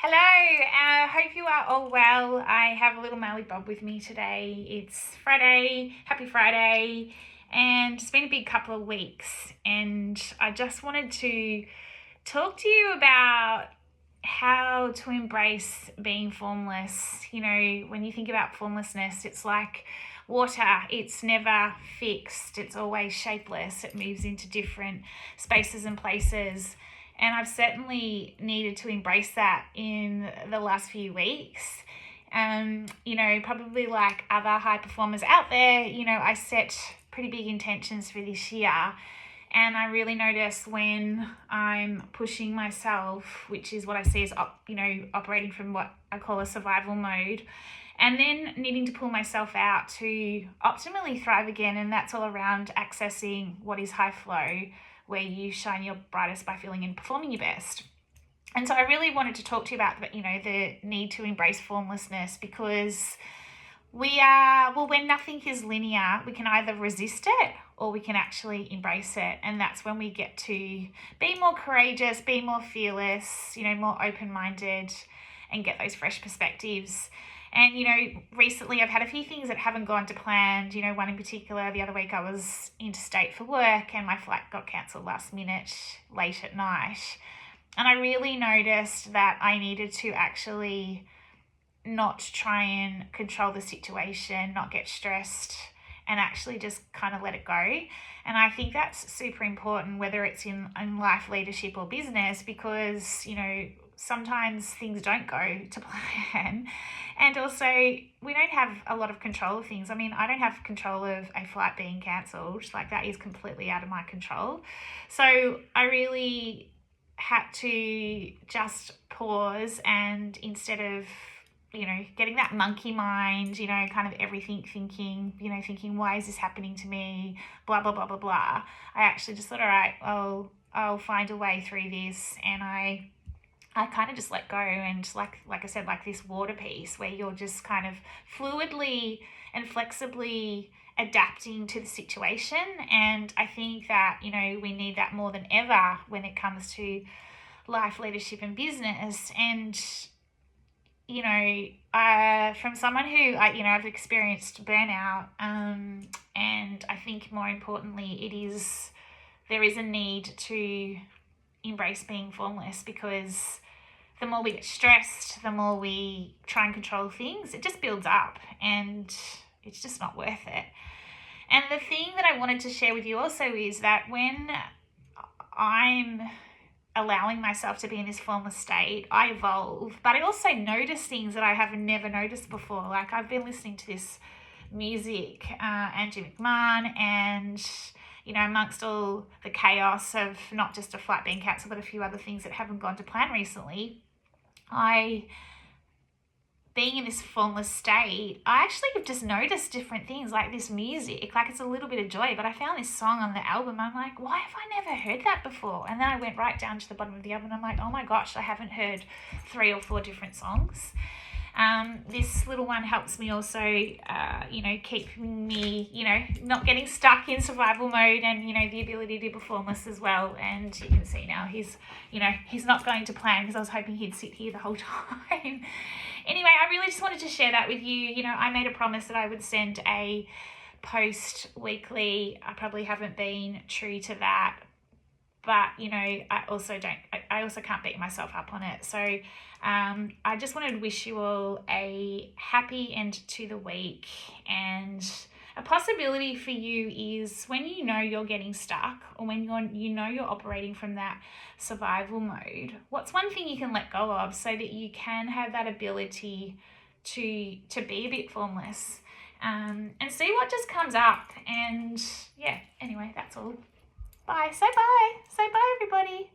Hello, hope you are all well. I have a little Marley Bob with me today. It's Friday, happy Friday, and it's been a big couple of weeks, and I just wanted to talk to you about how to embrace being formless. You know, when you think about formlessness, it's like water, it's never fixed, it's always shapeless, it moves into different spaces and places. And I've certainly needed to embrace that in the last few weeks. Probably like other high performers out there, I set pretty big intentions for this year. And I really notice when I'm pushing myself, which is what I see as, operating from what I call a survival mode, and then needing to pull myself out to optimally thrive again. And that's all around accessing what is high flow, where you shine your brightest by feeling and performing your best. And so I really wanted to talk to you about, the need to embrace formlessness, because when nothing is linear, we can either resist it or we can actually embrace it. And that's when we get to be more courageous, be more fearless, more open-minded, and get those fresh perspectives. And, recently I've had a few things that haven't gone to plan. One in particular, the other week I was interstate for work and my flight got cancelled last minute, late at night. And I really noticed that I needed to actually not try and control the situation, not get stressed, and actually just kind of let it go. And I think that's super important, whether it's in life, leadership, or business, because, sometimes things don't go to plan. And also, we don't have a lot of control of things. I mean, I don't have control of a flight being cancelled. Like, that is completely out of my control. So I really had to just pause, and instead of, getting that monkey mind, kind of everything thinking, why is this happening to me? Blah, blah, blah, blah, blah. I actually just thought, all right, I'll find a way through this. And I kind of just let go, and like I said, like this water piece where you're just kind of fluidly and flexibly adapting to the situation. And I think that, we need that more than ever when it comes to life, leadership, and business. And, from someone who, I've experienced burnout, and I think more importantly, there is a need to embrace being formless, because the more we get stressed, the more we try and control things, it just builds up, and it's just not worth it. And the thing that I wanted to share with you also is that when I'm allowing myself to be in this formless state, I evolve, but I also notice things that I have never noticed before. Like, I've been listening to this music, Angie McMahon, and amongst all the chaos of not just a flight being cancelled, but a few other things that haven't gone to plan recently, being in this formless state, I actually have just noticed different things, like this music, like it's a little bit of joy, but I found this song on the album. I'm like, why have I never heard that before? And then I went right down to the bottom of the album, and I'm like, oh my gosh, I haven't heard 3 or 4 different songs. This little one helps me also, keep me, not getting stuck in survival mode, and, the ability to be formless as well. And you can see now he's not going to plan, because I was hoping he'd sit here the whole time. Anyway, I really just wanted to share that with you. I made a promise that I would send a post weekly. I probably haven't been true to that, but I also can't beat myself up on it. So I just wanted to wish you all a happy end to the week. And a possibility for you is when you're getting stuck, or when you're operating from that survival mode, what's one thing you can let go of so that you can have that ability to be a bit formless, and see what just comes up. And yeah, anyway, that's all. Bye. Say bye. Say bye, everybody.